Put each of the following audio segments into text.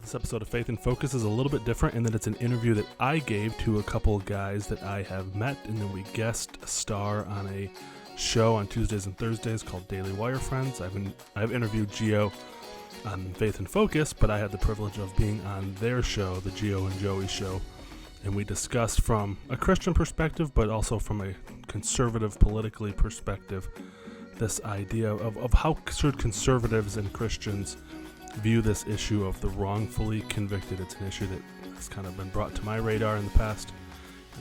This episode of Faith in Focus is a little bit different in that it's an interview that I gave to a couple of guys that I have met, and then we guest star on a show on Tuesdays and Thursdays called Daily Wire Friends. I've interviewed Gio on Faith in Focus, but I had the privilege of being on their show, the Gio and Joey Show, and we discussed from a Christian perspective, but also from a conservative, politically perspective, this idea of how should conservatives and Christians view this issue of the wrongfully convicted. It's an issue that has kind of been brought to my radar in the past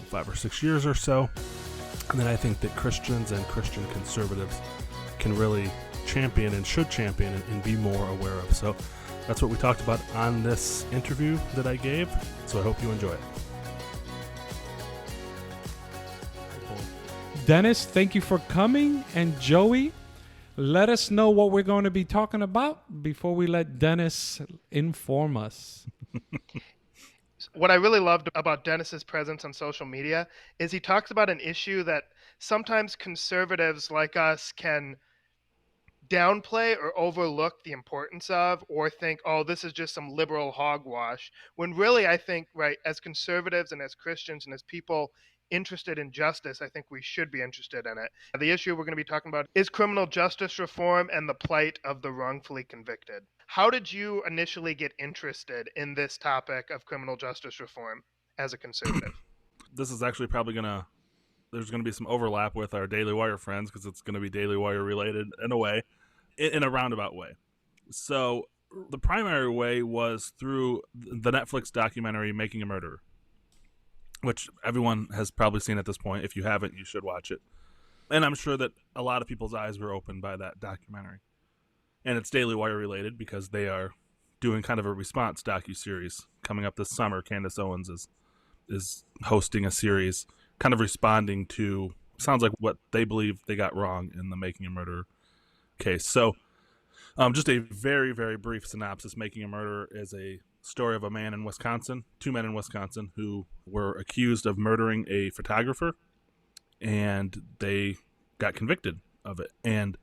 5 or 6 years or so. And then I think that Christians and Christian conservatives can really champion and should champion and be more aware of. So that's what we talked about on this interview that I gave. So I hope you enjoy it. Dennis, thank you for coming. And Joey, let us know what we're going to be talking about before we let Dennis inform us. What I really loved about Dennis's presence on social media is he talks about an issue that sometimes conservatives like us can downplay or overlook the importance of, or think, oh, this is just some liberal hogwash, when really I think, right, as conservatives and as Christians and as people interested in justice, I think we should be interested in it. The issue we're going to be talking about is criminal justice reform and the plight of the wrongfully convicted. How did you initially get interested in this topic of criminal justice reform as a conservative? This is actually probably there's going to be some overlap with our Daily Wire friends because it's going to be Daily Wire related in a way, in a roundabout way. So the primary way was through the Netflix documentary Making a Murderer, which everyone has probably seen at this point. If you haven't, you should watch it. And I'm sure that a lot of people's eyes were opened by that documentary. And it's Daily Wire related because they are doing kind of a response docuseries coming up this summer. Candace Owens is hosting a series kind of responding to, sounds like what they believe they got wrong in the Making a Murderer case. So just a very, very brief synopsis. Making a Murderer is a story of a man in Wisconsin, 2 men in Wisconsin who were accused of murdering a photographer, and they got convicted of it. And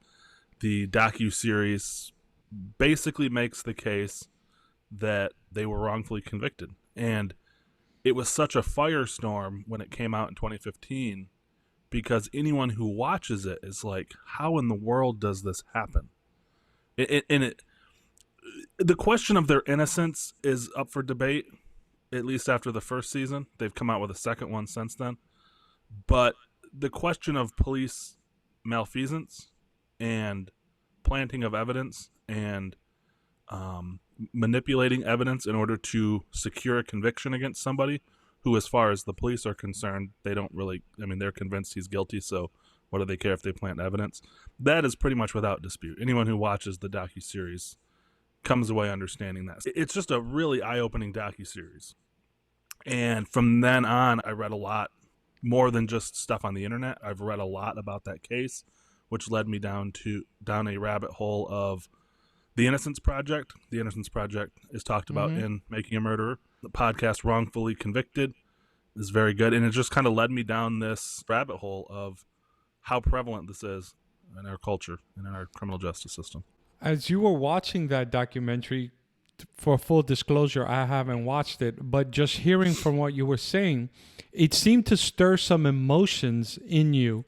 the docuseries basically makes the case that they were wrongfully convicted. And it was such a firestorm when it came out in 2015 because anyone who watches it is like, how in the world does this happen? The question of their innocence is up for debate, at least after the first season. They've come out with a second one since then. But the question of police malfeasance and planting of evidence and manipulating evidence in order to secure a conviction against somebody who, as far as the police are concerned, they don't really, they're convinced he's guilty, so what do they care if they plant evidence? That is pretty much without dispute. Anyone who watches the docuseries comes away understanding that. It's just a really eye-opening docuseries. And from then on, I read a lot more than just stuff on the internet. I've read a lot about that case, which led me down a rabbit hole of the Innocence Project. The Innocence Project is talked about in Making a Murderer. The podcast Wrongfully Convicted is very good. And it just kind of led me down this rabbit hole of how prevalent this is in our culture and in our criminal justice system. As you were watching that documentary, for full disclosure, I haven't watched it, but just hearing from what you were saying, it seemed to stir some emotions in you.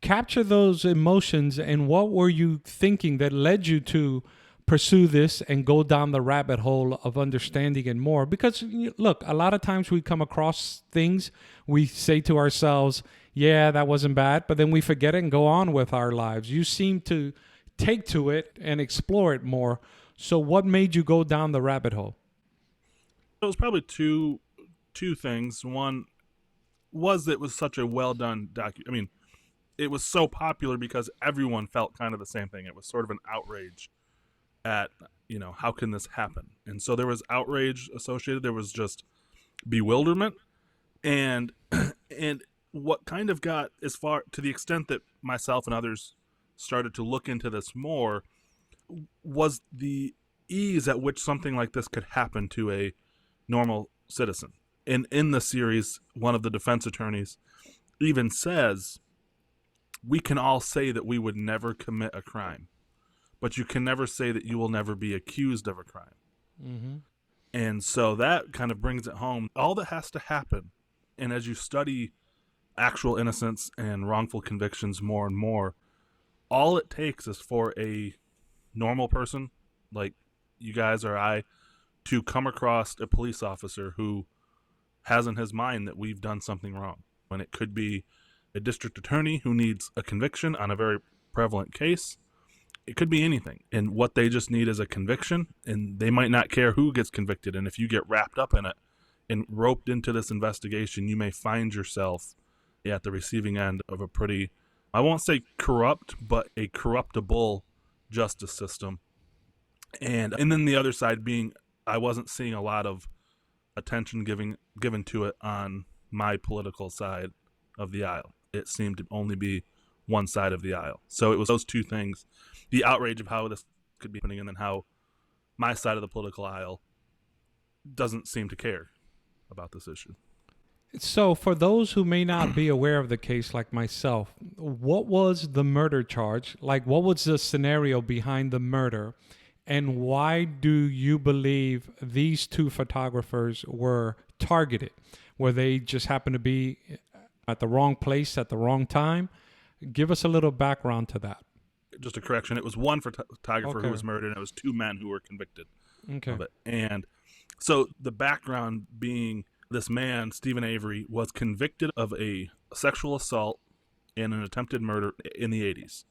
Capture those emotions, and what were you thinking that led you to pursue this and go down the rabbit hole of understanding it more? Because, look, a lot of times we come across things, we say to ourselves, yeah, that wasn't bad, but then we forget it and go on with our lives. You seem to take to it and explore it more. So what made you go down the rabbit hole? It was probably two things. One was it was such a well done it was so popular because everyone felt kind of the same thing. It was sort of an outrage at, how can this happen? And so there was outrage associated. There was just bewilderment. And what kind of got as far to the extent that myself and others started to look into this more was the ease at which something like this could happen to a normal citizen. And in the series, one of the defense attorneys even says, we can all say that we would never commit a crime, but you can never say that you will never be accused of a crime. Mm-hmm. And so that kind of brings it home. All that has to happen, and as you study actual innocence and wrongful convictions more and more, all it takes is for a normal person like you guys or I to come across a police officer who has in his mind that we've done something wrong. And it could be a district attorney who needs a conviction on a very prevalent case. It could be anything. And what they just need is a conviction, and they might not care who gets convicted. And if you get wrapped up in it and roped into this investigation, you may find yourself at the receiving end of a pretty, I won't say corrupt, but a corruptible justice system. And then the other side being, I wasn't seeing a lot of attention given to it on my political side of the aisle. It seemed to only be one side of the aisle. So it was those two things, the outrage of how this could be happening, and then how my side of the political aisle doesn't seem to care about this issue. So for those who may not be aware of the case like myself, what was the murder charge? Like, what was the scenario behind the murder? And why do you believe these two photographers were targeted? Were they just happened to be at the wrong place at the wrong time? Give us a little background to that. Just a correction. It was one photographer who was murdered, and it was two men who were convicted of it. And so the background being, this man, Stephen Avery, was convicted of a sexual assault and an attempted murder in the 80s.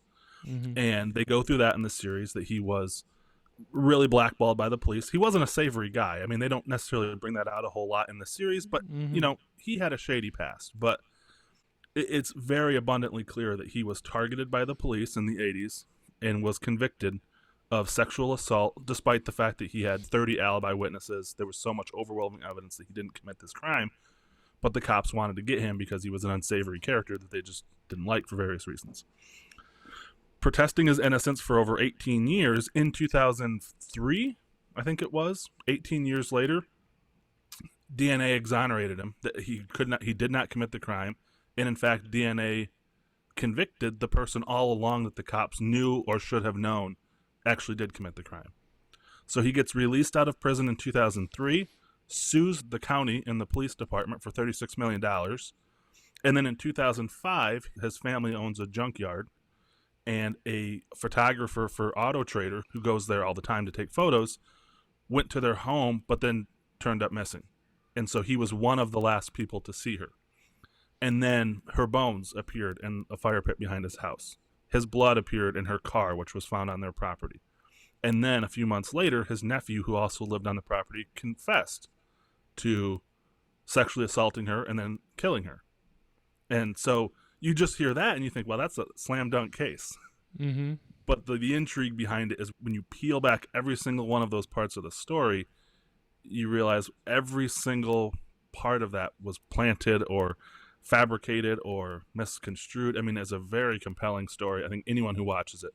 Mm-hmm. And they go through that in the series, that he was really blackballed by the police. He wasn't a savory guy. I mean, they don't necessarily bring that out a whole lot in the series, but, you know, he had a shady past. But it's very abundantly clear that he was targeted by the police in the 80s and was convicted of sexual assault, despite the fact that he had 30 alibi witnesses. There was so much overwhelming evidence that he didn't commit this crime, but the cops wanted to get him because he was an unsavory character that they just didn't like for various reasons. Protesting his innocence for over 18 years, in 2003, I think it was, 18 years later, DNA exonerated him, that he did not commit the crime, and in fact, DNA convicted the person all along that the cops knew or should have known actually did commit the crime. So he gets released out of prison in 2003, sues the county and the police department for $36 million. And then in 2005, his family owns a junkyard, and a photographer for Auto Trader, who goes there all the time to take photos, went to their home, but then turned up missing. And so he was one of the last people to see her. And then her bones appeared in a fire pit behind his house. His blood appeared in her car, which was found on their property. And then a few months later, his nephew, who also lived on the property, confessed to sexually assaulting her and then killing her. And so you just hear that and you think, well, that's a slam dunk case. Mm-hmm. But the intrigue behind it is when you peel back every single one of those parts of the story, you realize every single part of that was planted or fabricated or misconstrued. I mean, it's a very compelling story. I think anyone who watches it,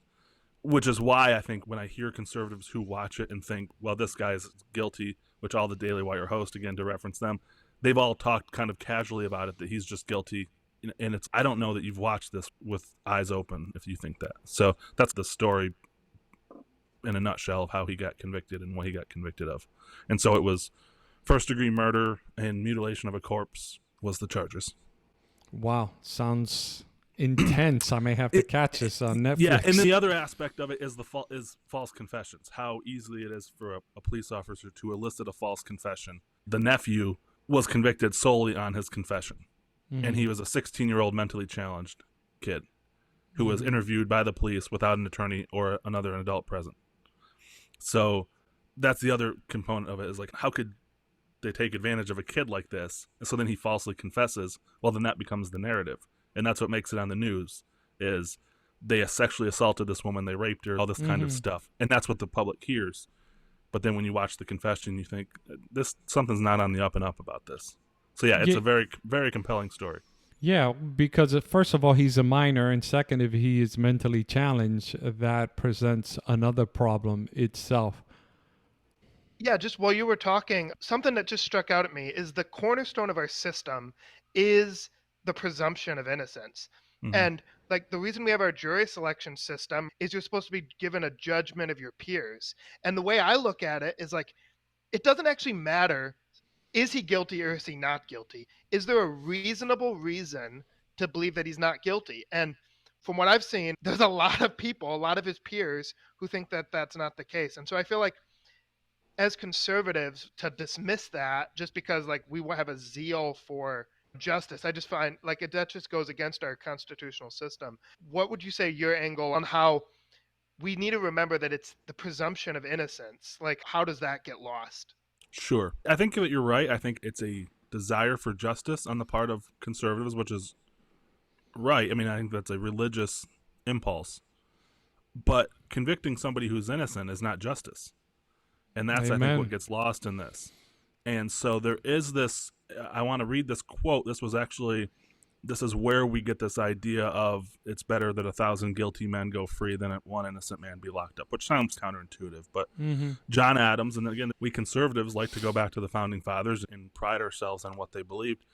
which is why I think when I hear conservatives who watch it and think, well, this guy's guilty, which all the Daily Wire hosts, again, to reference them, they've all talked kind of casually about it, that he's just guilty. And it's, I don't know that you've watched this with eyes open if you think that. So that's the story in a nutshell of how he got convicted and what he got convicted of. And so it was first-degree murder and mutilation of a corpse was the charges. Wow, sounds intense. I may have to catch this on Netflix. Yeah, and the other aspect of it is false confessions. How easily it is for a police officer to elicit a false confession. The nephew was convicted solely on his confession, and he was a 16-year-old mentally challenged kid who was interviewed by the police without an attorney or another adult present. So that's the other component of it, is like, how could they take advantage of a kid like this? And so then he falsely confesses. Well, then that becomes the narrative. And that's what makes it on the news, is they sexually assaulted this woman, they raped her, all this kind of stuff. And that's what the public hears. But then when you watch the confession, you think, something's not on the up and up about this. So yeah, it's a very, very compelling story. Yeah, because first of all, he's a minor, and second, if he is mentally challenged, that presents another problem itself. Yeah, just while you were talking, something that just struck out at me is the cornerstone of our system is the presumption of innocence. Mm-hmm. And like the reason we have our jury selection system is you're supposed to be given a judgment of your peers. And the way I look at it is like, it doesn't actually matter. Is he guilty or is he not guilty? Is there a reasonable reason to believe that he's not guilty? And from what I've seen, there's a lot of people, a lot of his peers, who think that that's not the case. And so I feel like as conservatives, to dismiss that just because like we have a zeal for justice, I just find like that just goes against our constitutional system. What would you say your angle on how we need to remember that it's the presumption of innocence? Like, how does that get lost? Sure. I think that you're right. I think it's a desire for justice on the part of conservatives, which is right. I mean, I think that's a religious impulse. But convicting somebody who's innocent is not justice. And that's, Amen. I think, what gets lost in this. And so there is this, I want to read this quote. This is where we get this idea of it's better that 1,000 guilty men go free than one innocent man be locked up, which sounds counterintuitive. But John Adams, and again, we conservatives like to go back to the founding fathers and pride ourselves on what they believed.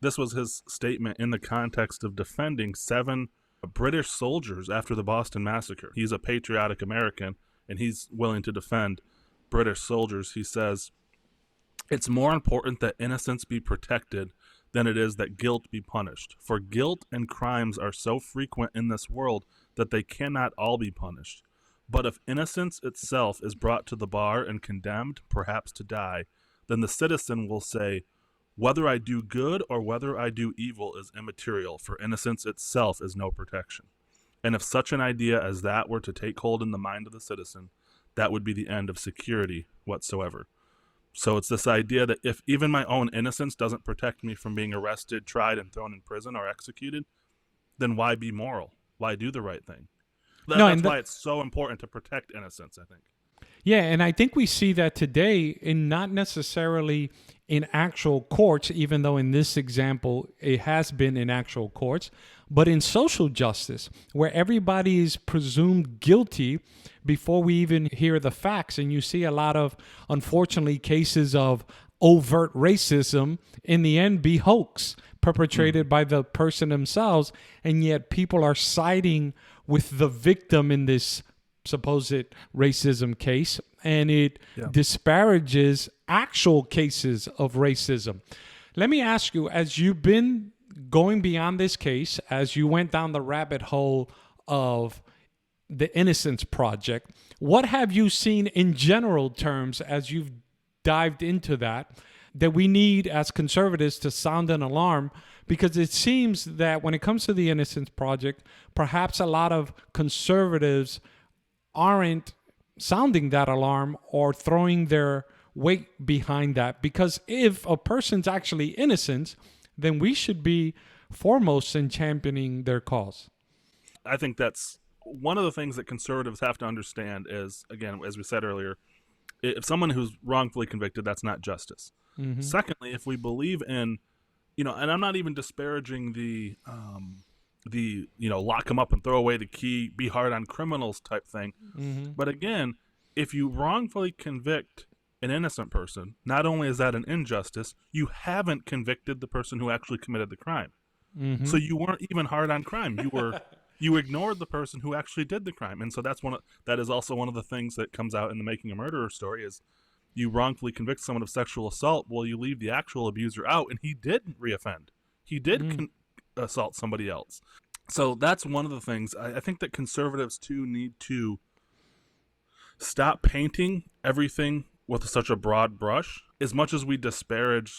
This was his statement in the context of defending 7 British soldiers after the Boston Massacre. He's a patriotic American, and he's willing to defend British soldiers. He says, "It's more important that innocence be protected than it is that guilt be punished. For guilt and crimes are so frequent in this world that they cannot all be punished. But if innocence itself is brought to the bar and condemned, perhaps to die, then the citizen will say, whether I do good or whether I do evil is immaterial, for innocence itself is no protection. And if such an idea as that were to take hold in the mind of the citizen, that would be the end of security whatsoever." So it's this idea that if even my own innocence doesn't protect me from being arrested, tried, and thrown in prison or executed, then why be moral? Why do the right thing? That's why it's so important to protect innocence, I think. Yeah, and I think we see that today in not necessarily in actual courts, even though in this example it has been in actual courts, but in social justice, where everybody is presumed guilty before we even hear the facts. And you see a lot of, unfortunately, cases of overt racism in the end be hoax perpetrated by the person themselves, and yet people are siding with the victim in this supposed racism case, and it disparages actual cases of racism. Let me ask you, as you've been going beyond this case, as you went down the rabbit hole of the Innocence Project, what have you seen in general terms as you've dived into that we need as conservatives to sound an alarm? Because it seems that when it comes to the Innocence Project, perhaps a lot of conservatives aren't sounding that alarm or throwing their weight behind that. Because if a person's actually innocent, then we should be foremost in championing their cause. I think that's one of the things that conservatives have to understand is, again, as we said earlier, if someone who's wrongfully convicted, that's not justice. Mm-hmm. Secondly, if we believe in, and I'm not even disparaging the lock them up and throw away the key, be hard on criminals type thing. Mm-hmm. But again, if you wrongfully convict an innocent person, not only is that an injustice, you haven't convicted the person who actually committed the crime. Mm-hmm. So you weren't even hard on crime. You ignored the person who actually did the crime. And so that is also one of the things that comes out in the Making a Murderer story is you wrongfully convict someone of sexual assault. Well, you leave the actual abuser out, and he did reoffend. He did assault somebody else. So that's one of the things. I think that conservatives, too, need to stop painting everything with such a broad brush. As much as we disparage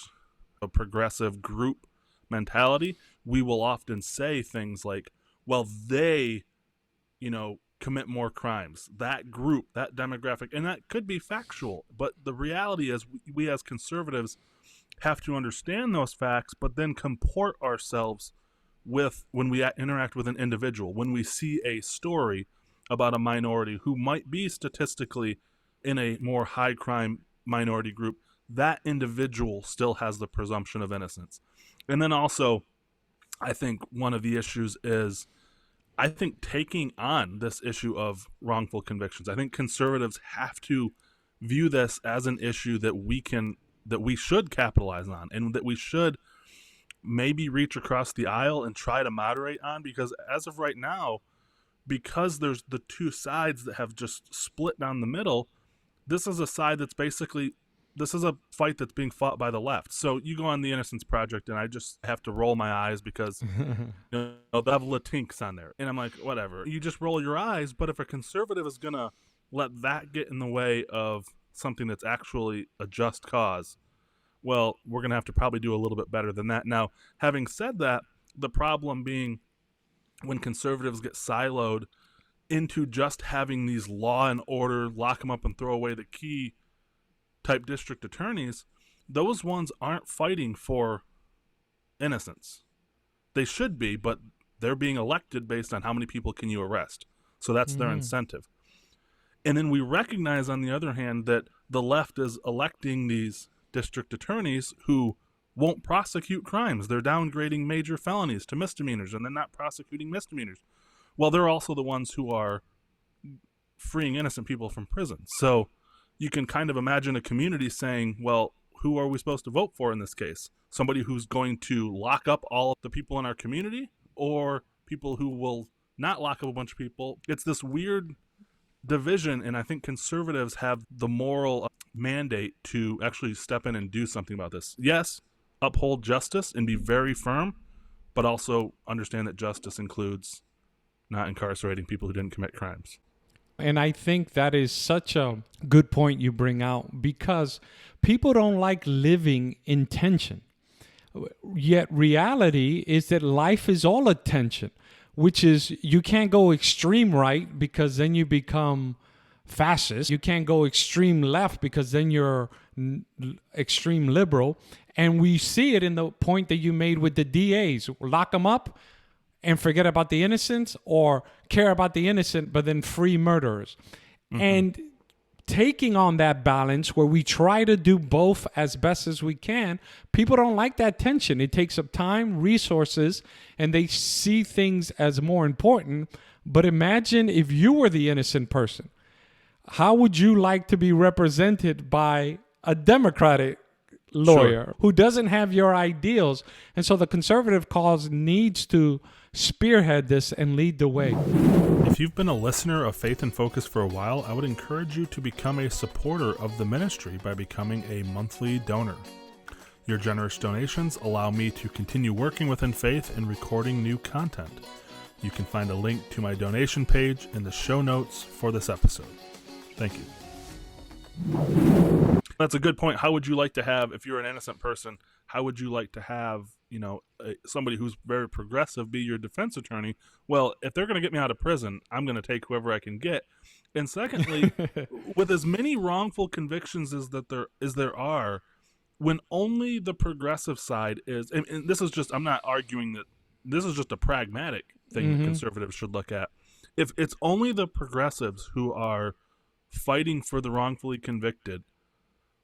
a progressive group mentality, we will often say things like, well, they, commit more crimes. That group, that demographic, and that could be factual. But the reality is we as conservatives have to understand those facts, but then comport ourselves with when we interact with an individual, when we see a story about a minority who might be statistically in a more high crime minority group, that individual still has the presumption of innocence. And then also, I think one of the issues is, I think taking on this issue of wrongful convictions, I think conservatives have to view this as an issue that we should capitalize on, and that we should maybe reach across the aisle and try to moderate on, because as of right now, because there's the 2 sides that have just split down the middle, this is a side that's basically this is a fight that's being fought by the left. So you go on the Innocence Project, and I just have to roll my eyes because they have Latinx on there. And I'm like, whatever. You just roll your eyes, but if a conservative is going to let that get in the way of something that's actually a just cause, well, we're going to have to probably do a little bit better than that. Now, having said that, the problem being when conservatives get siloed into just having these law and order, lock them up and throw away the key type district attorneys, those ones aren't fighting for innocence. They should be, but they're being elected based on how many people can you arrest. So that's their incentive. And then we recognize, on the other hand, that the left is electing these district attorneys who won't prosecute crimes. They're downgrading major felonies to misdemeanors, and they're not prosecuting misdemeanors. Well, they're also the ones who are freeing innocent people from prison. So you can kind of imagine a community saying, well, who are we supposed to vote for in this case? Somebody who's going to lock up all of the people in our community, or people who will not lock up a bunch of people? It's this weird division, and I think conservatives have the moral mandate to actually step in and do something about this. Yes, uphold justice and be very firm, but also understand that justice includes not incarcerating people who didn't commit crimes. And I think that is such a good point you bring out, because people don't like living in tension. Yet reality is that life is all a tension, which is you can't go extreme right because then you become fascist. You can't go extreme left because then you're extreme liberal. And we see it in the point that you made with the DAs. Lock them up and forget about the innocents, or care about the innocent but then free murderers. And taking on that balance where we try to do both as best as we can, people don't like that tension. It takes up time, resources, and they see things as more important. But imagine if you were the innocent person. How would you like to be represented by a Democratic lawyer who doesn't have your ideals? And so the conservative cause needs to spearhead this and lead the way. If you've been a listener of Faith and Focus for a while, I would encourage you to become a supporter of the ministry by becoming a monthly donor. Your generous donations allow me to continue working within Faith and recording new content. You can find a link to my donation page in the show notes for this episode. Thank you. That's a good point. How would you like to have, if you're an innocent person, how would you like to have, somebody who's very progressive be your defense attorney? Well, if they're going to get me out of prison, I'm going to take whoever I can get. And secondly, with as many wrongful convictions as there are, when only the progressive side is, and this is just, I'm not arguing that, this is just a pragmatic thing that conservatives should look at. If it's only the progressives who are fighting for the wrongfully convicted,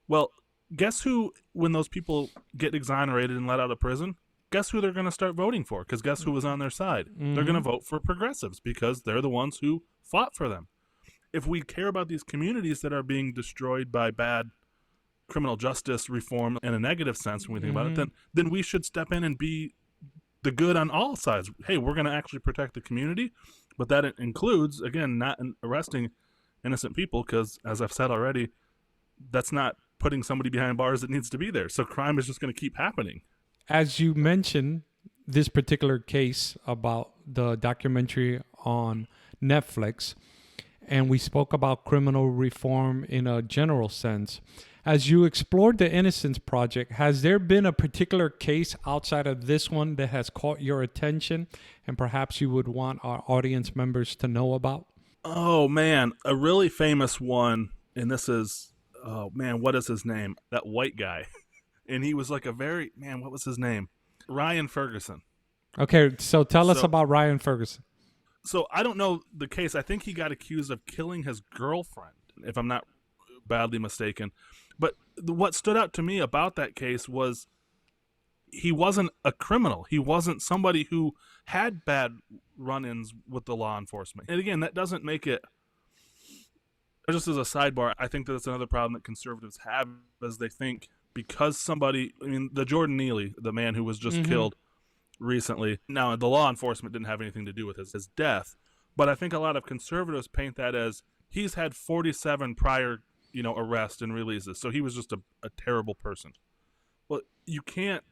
well, guess who, when those people get exonerated and let out of prison, guess who they're going to start voting for? Because guess who was on their side? They're going to vote for progressives because they're the ones who fought for them. If we care about these communities that are being destroyed by bad criminal justice reform in a negative sense, when we think about it, then we should step in and be the good on all sides. Hey, we're going to actually protect the community, but that includes, again, not arresting innocent people, because, as I've said already, that's not putting somebody behind bars that needs to be there. So crime is just going to keep happening. As you mentioned, this particular case about the documentary on Netflix, and we spoke about criminal reform in a general sense. As you explored the Innocence Project, has there been a particular case outside of this one that has caught your attention and perhaps you would want our audience members to know about? Oh, man, a really famous one, and this is, oh, man, what is his name? That white guy. And he was like what was his name? Ryan Ferguson. Okay, so tell us about Ryan Ferguson. So I don't know the case. I think he got accused of killing his girlfriend, if I'm not badly mistaken. But what stood out to me about that case was he wasn't a criminal. He wasn't somebody who had bad run-ins with the law enforcement. And again, that doesn't make it, just as a sidebar, I think that's another problem that conservatives have, is they think because somebody, the Jordan Neely, the man who was just killed recently, now the law enforcement didn't have anything to do with his death, but I think a lot of conservatives paint that as he's had 47 prior arrest and releases. So he was just a terrible person. Well, you can't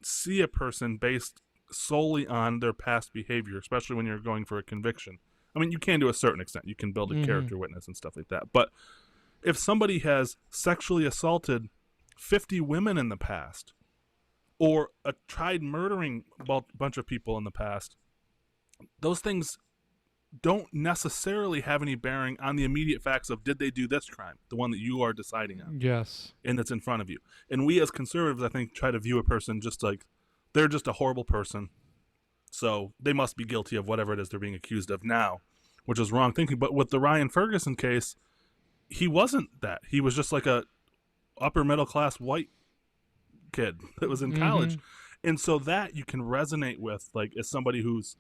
see a person based solely on their past behavior, especially when you're going for a conviction. I mean, you can to a certain extent. You can build a character witness and stuff like that. But if somebody has sexually assaulted 50 women in the past, or tried murdering a bunch of people in the past, those things don't necessarily have any bearing on the immediate facts of did they do this crime, the one that you are deciding on. Yes. And that's in front of you. And we as conservatives, I think, try to view a person just like they're just a horrible person, so they must be guilty of whatever it is they're being accused of now, which is wrong thinking. But with the Ryan Ferguson case, he wasn't that. He was just like a upper middle class white kid that was in college. And so that you can resonate with, like, as somebody who's,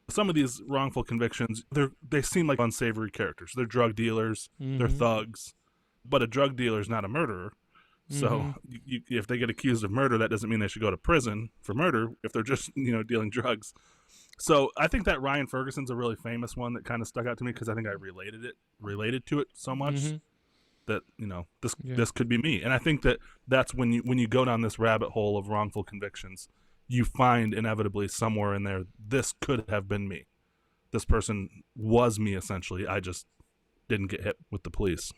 some of these wrongful convictions, they seem like unsavory characters. They're drug dealers, they're thugs, but a drug dealer is not a murderer. So if they get accused of murder, that doesn't mean they should go to prison for murder if they're just, dealing drugs. So I think that Ryan Ferguson's a really famous one that kind of stuck out to me because I think I related to it so much that, this could be me. And I think that's when you go down this rabbit hole of wrongful convictions, you find inevitably somewhere in there, this could have been me. This person was me, essentially. I just didn't get hit with the police.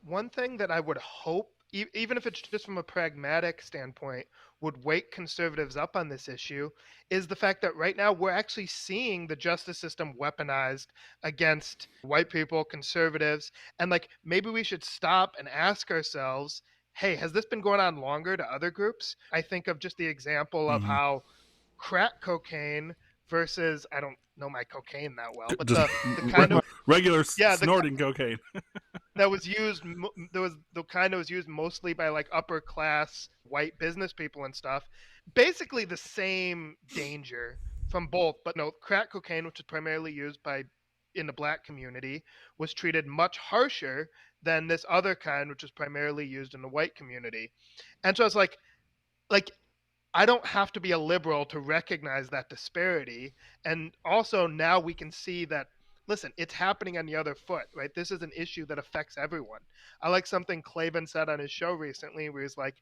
One thing that I would hope, even if it's just from a pragmatic standpoint, would wake conservatives up on this issue is the fact that right now we're actually seeing the justice system weaponized against white people, conservatives, and maybe we should stop and ask ourselves, hey, has this been going on longer to other groups? I think of just the example of how crack cocaine versus, I don't know my cocaine that well, but the kind of regular snorting cocaine that was used, the kind that was used mostly by upper class white business people and stuff. Basically the same danger from both, but no, crack cocaine, which is primarily used in the black community, was treated much harsher than this other kind, which is primarily used in the white community. And so I was like, I don't have to be a liberal to recognize that disparity. And also now we can see that, listen, it's happening on the other foot, right? This is an issue that affects everyone. I like something Clavin said on his show recently where he's like,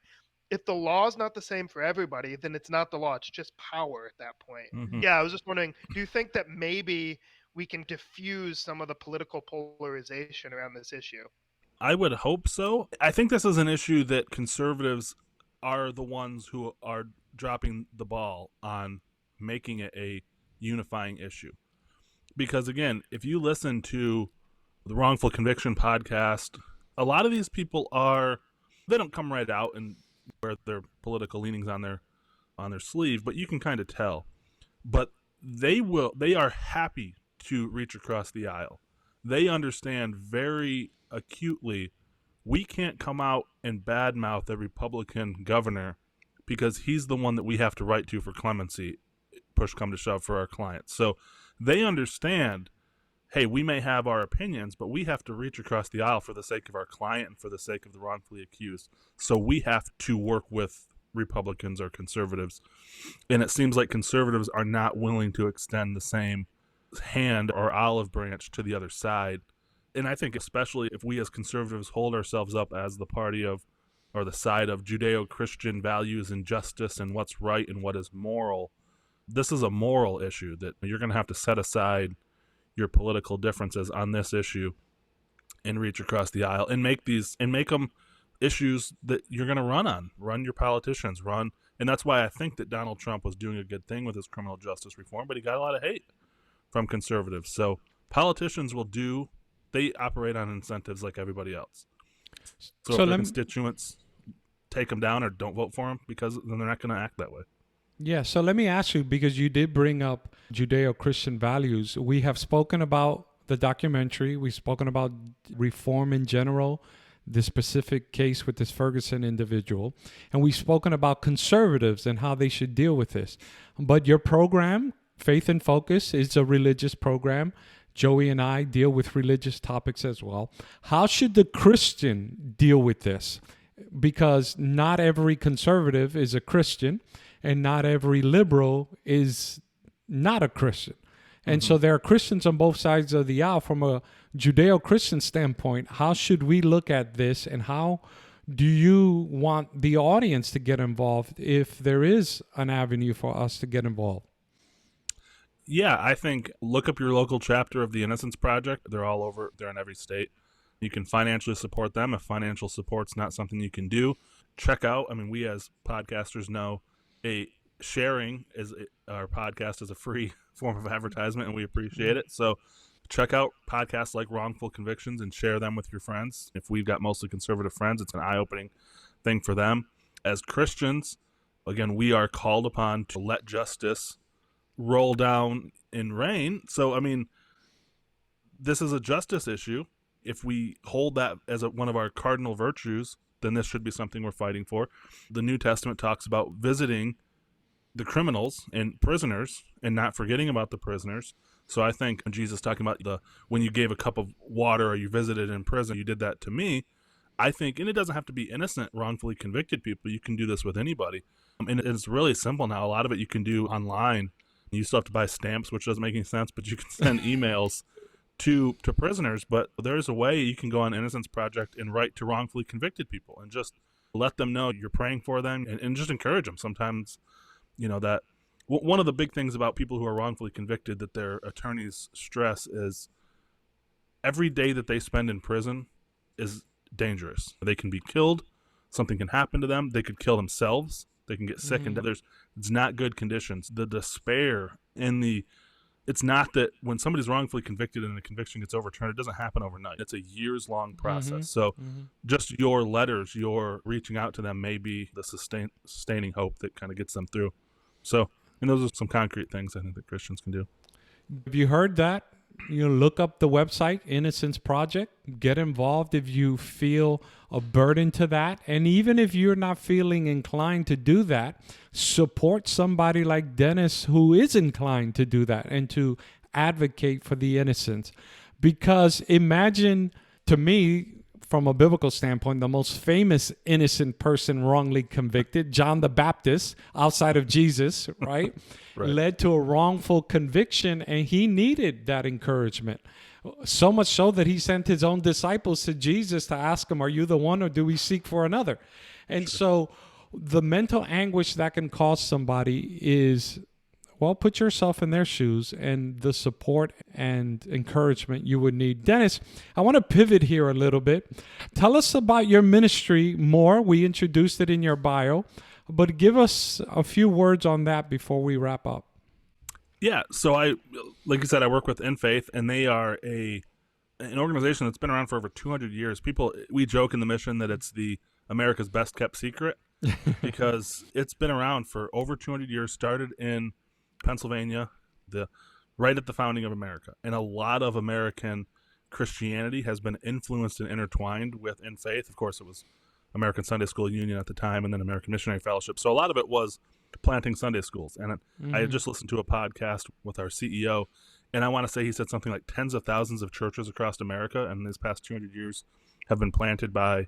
if the law is not the same for everybody, then it's not the law. It's just power at that point. Yeah, I was just wondering, do you think that maybe we can diffuse some of the political polarization around this issue? I would hope so. I think this is an issue that conservatives are the ones who are dropping the ball on making it a unifying issue. Because again, if you listen to the Wrongful Conviction podcast, a lot of these people they don't come right out and wear their political leanings on their sleeve, but you can kind of tell. But they are happy to reach across the aisle. They understand very acutely we can't come out and badmouth a Republican governor because he's the one that we have to write to for clemency, push come to shove, for our clients. So they understand, hey, we may have our opinions, but we have to reach across the aisle for the sake of our client and for the sake of the wrongfully accused. So we have to work with Republicans or conservatives. And it seems like conservatives are not willing to extend the same hand or olive branch to the other side. And I think especially if we as conservatives hold ourselves up as the party of, or the side of, Judeo-Christian values and justice and what's right and what is moral, this is a moral issue that you're going to have to set aside your political differences on this issue and reach across the aisle and make them issues that you're going to run your politicians, and that's why I think that Donald Trump was doing a good thing with his criminal justice reform, but he got a lot of hate from conservatives. So politicians they operate on incentives like everybody else. So if their constituents take them down or don't vote for them, because then they're not going to act that way. Yeah, so let me ask you, because you did bring up Judeo-Christian values. We have spoken about the documentary. We've spoken about reform in general, the specific case with this Ferguson individual. And we've spoken about conservatives and how they should deal with this. But your program, Faith in Focus, is a religious program. Joey and I deal with religious topics as well. How should the Christian deal with this? Because not every conservative is a Christian, and not every liberal is not a Christian. And so there are Christians on both sides of the aisle from a Judeo-Christian standpoint, how should we look at this, and how do you want the audience to get involved if there is an avenue for us to get involved? Yeah, I think look up your local chapter of the Innocence Project. They're all over. They're in every state. You can financially support them. If financial support's not something you can do, check out. I mean, we as podcasters know sharing our podcast is a free form of advertisement, and we appreciate it. So check out podcasts like Wrongful Convictions and share them with your friends. If we've got mostly conservative friends, it's an eye-opening thing for them. As Christians, again, we are called upon to let justice roll down in reign. So, I mean, this is a justice issue. If we hold that as one of our cardinal virtues, then this should be something we're fighting for. The New Testament talks about visiting the criminals and prisoners and not forgetting about the prisoners. So I think Jesus talking about when you gave a cup of water or you visited in prison, you did that to me. I think, and it doesn't have to be innocent, wrongfully convicted people. You can do this with anybody. And it's really simple now. A lot of it you can do online. You still have to buy stamps, which doesn't make any sense, but you can send emails to prisoners. But there's a way you can go on Innocence Project and write to wrongfully convicted people and just let them know you're praying for them and just encourage them. Sometimes, that one of the big things about people who are wrongfully convicted that their attorneys stress is every day that they spend in prison is dangerous. They can be killed. Something can happen to them. They could kill themselves. They can get sick and it's not good conditions. The despair and it's not that when somebody's wrongfully convicted and the conviction gets overturned, it doesn't happen overnight. It's a years-long process. So just your letters, your reaching out to them may be the sustaining hope that kind of gets them through. So, and those are some concrete things I think that Christians can do. Have you heard that? Look up the website, Innocence Project. Get involved if you feel a burden to that. And even if you're not feeling inclined to do that, support somebody like Dennis who is inclined to do that and to advocate for the innocent. Because imagine, to me, from a biblical standpoint, the most famous innocent person wrongly convicted, John the Baptist, outside of Jesus, right? Right. Led to a wrongful conviction, and he needed that encouragement. So much so that he sent his own disciples to Jesus to ask him, are you the one or do we seek for another? And so the mental anguish that can cause somebody is, well, put yourself in their shoes and the support and encouragement you would need. Dennis, I want to pivot here a little bit. Tell us about your ministry more. We introduced it in your bio, but give us a few words on that before we wrap up. Yeah, so like you said, I work with InFaith, and they are an organization that's been around for over 200 years. We joke in the mission that it's the America's best kept secret because it's been around for over 200 years, started in Pennsylvania, right at the founding of America. And a lot of American Christianity has been influenced and intertwined with InFaith. Of course, it was American Sunday School Union at the time, and then American Missionary Fellowship. So a lot of it was planting Sunday schools. And I had just listened to a podcast with our CEO, and I want to say he said something like tens of thousands of churches across America in these past 200 years have been planted by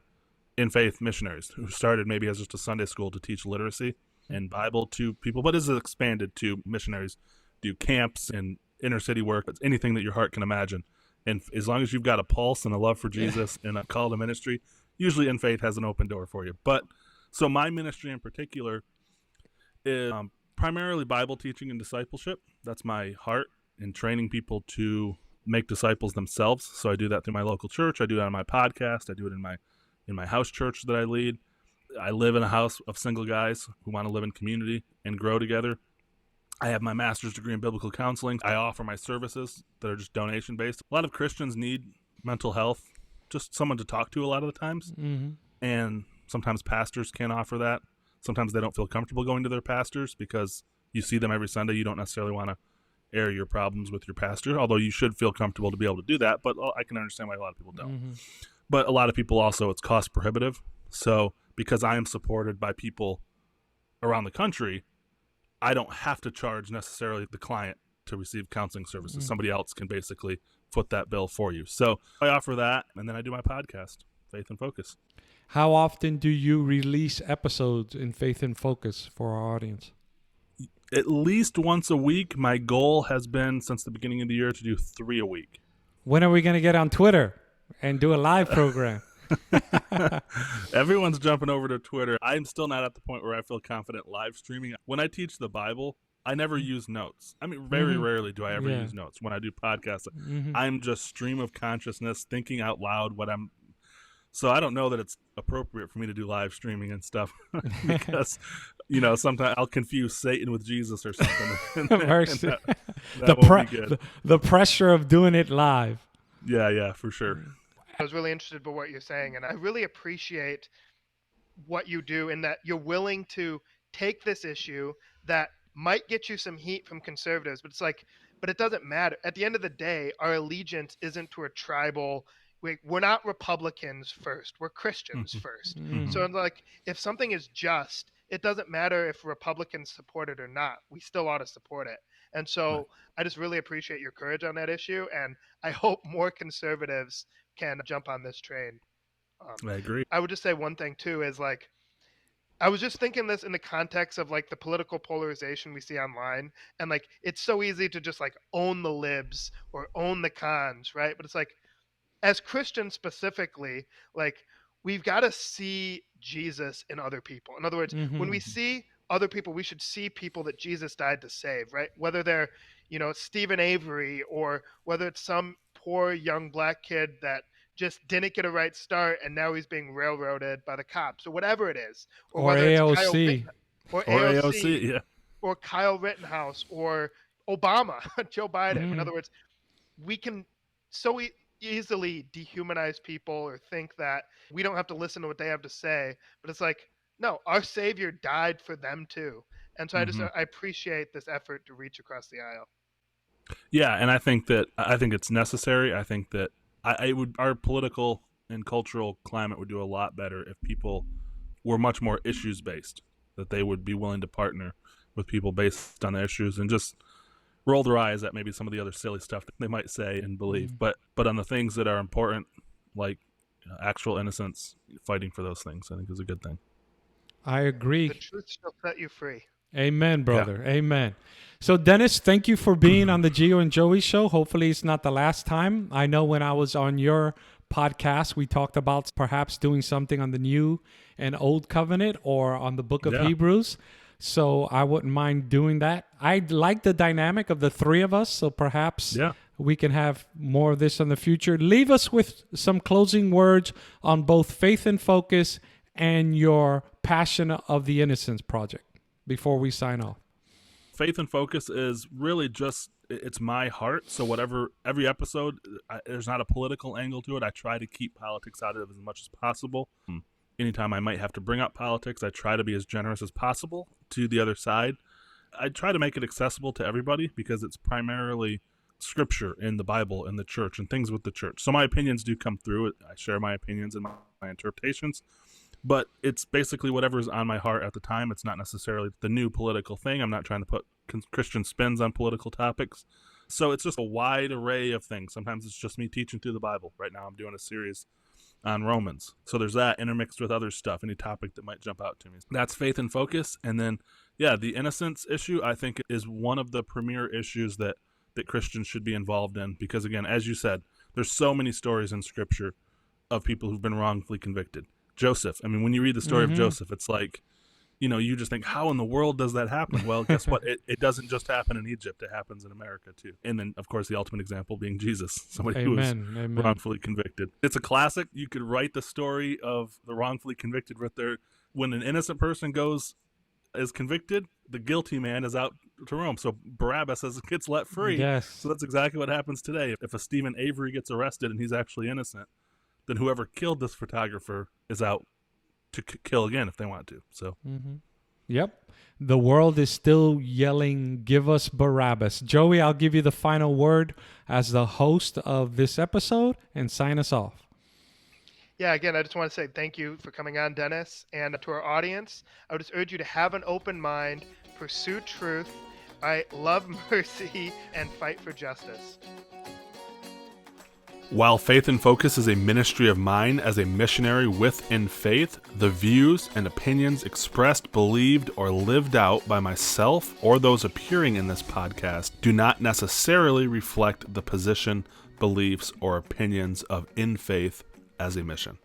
InFaith missionaries who started maybe as just a Sunday school to teach literacy and Bible to people, but is expanded to missionaries, do camps and inner city work. It's anything that your heart can imagine. And as long as you've got a pulse and a love for Jesus and a call to ministry, usually InFaith has an open door for you. But so my ministry in particular is primarily Bible teaching and discipleship. That's my heart, in training people to make disciples themselves. So I do that through my local church. I do that on my podcast. I do it in my house church that I lead. I live in a house of single guys who want to live in community and grow together. I have my master's degree in biblical counseling. I offer my services that are just donation-based. A lot of Christians need mental health, just someone to talk to a lot of the times. And sometimes pastors can't offer that. Sometimes they don't feel comfortable going to their pastors because you see them every Sunday. You don't necessarily want to air your problems with your pastor, although you should feel comfortable to be able to do that. But I can understand why a lot of people don't. But a lot of people also, it's cost prohibitive. So because I am supported by people around the country, I don't have to charge necessarily the client to receive counseling services. Somebody else can basically foot that bill for you. So I offer that, and then I do my podcast, Faith and Focus. How often do you release episodes in Faith and Focus for our audience? At least once a week. My goal has been, since the beginning of the year, to do 3 a week. When are we going to get on Twitter and do a live program? Everyone's jumping over to Twitter. I'm still not at the point where I feel confident live streaming. When I teach the Bible, I never use notes. I mean, very rarely do I ever use notes. When I do podcasts, I'm just stream of consciousness, thinking out loud so I don't know that it's appropriate for me to do live streaming and stuff because, sometimes I'll confuse Satan with Jesus or something. The pressure of doing it live. Yeah, for sure. I was really interested in what you're saying, and I really appreciate what you do in that you're willing to take this issue that might get you some heat from conservatives, but it doesn't matter. At the end of the day, our allegiance isn't to a tribal. We're not Republicans first. We're Christians first. So if something is just, it doesn't matter if Republicans support it or not. We still ought to support it. And so I just really appreciate your courage on that issue, and I hope more conservatives can jump on this train. I agree. I would just say one thing too is I was just thinking this in the context of the political polarization we see online, and it's so easy to just own the libs or own the cons, right? But it's as Christians specifically, we've got to see Jesus in other people. In other words, when we see other people, we should see people that Jesus died to save, right? Whether they're, Stephen Avery, or whether it's some poor young black kid that just didn't get a right start and now he's being railroaded by the cops, or whatever it is. Or whether AOC. Or AOC, yeah. Or Kyle Rittenhouse, or Obama, Joe Biden. In other words, we can so easily dehumanize people or think that we don't have to listen to what they have to say. But it's no, our Savior died for them too. And so I appreciate this effort to reach across the aisle. Yeah, and I think it's necessary. I think that our political and cultural climate would do a lot better if people were much more issues based, that they would be willing to partner with people based on the issues and just roll their eyes at maybe some of the other silly stuff that they might say and believe, but on the things that are important, like actual innocence, fighting for those things, I think is a good thing. I agree. The truth shall set you free. Amen, brother. Yeah. Amen. So, Dennis, thank you for being on the Gio and Joey Show. Hopefully it's not the last time. I know when I was on your podcast, we talked about perhaps doing something on the New and Old Covenant or on the Book of Hebrews. So I wouldn't mind doing that. I like the dynamic of the three of us, so perhaps we can have more of this in the future. Leave us with some closing words on both Faith and Focus and your passion of the Innocence Project before we sign off. Faith and Focus is really just, it's my heart. So every episode, there's not a political angle to it. I try to keep politics out of it as much as possible. Anytime I might have to bring up politics, I try to be as generous as possible to the other side. I try to make it accessible to everybody because it's primarily scripture in the Bible and the church and things with the church. So my opinions do come through. I share my opinions and my interpretations, but it's basically whatever's on my heart at the time. It's not necessarily the new political thing. I'm not trying to put Christian spins on political topics. So it's just a wide array of things. Sometimes it's just me teaching through the Bible. Right now I'm doing a series on Romans. So there's that intermixed with other stuff, any topic that might jump out to me. That's Faith and Focus. And then, the innocence issue, I think, is one of the premier issues that Christians should be involved in. Because, again, as you said, there's so many stories in Scripture of people who've been wrongfully convicted. Joseph, I mean, when you read the story of Joseph, it's like, you just think, how in the world does that happen? Well, guess what? It doesn't just happen in Egypt. It happens in America, too. And then, of course, the ultimate example being Jesus, somebody who was wrongfully convicted. It's a classic. You could write the story of the wrongfully convicted right there. When an innocent person is convicted, the guilty man is out to Rome. So Barabbas gets let free. Yes. So that's exactly what happens today. If a Stephen Avery gets arrested and he's actually innocent, then whoever killed this photographer is out to kill again if they want to. So Yep. The world is still yelling, give us Barabbas. Joey, I'll give you the final word as the host of this episode and sign us off. Yeah, again, I just want to say thank you for coming on, Dennis. And to our audience, I would just urge you to have an open mind, pursue truth, love mercy, and fight for justice. While Faith and Focus is a ministry of mine as a missionary with InFaith, the views and opinions expressed, believed, or lived out by myself or those appearing in this podcast do not necessarily reflect the position, beliefs, or opinions of InFaith as a mission.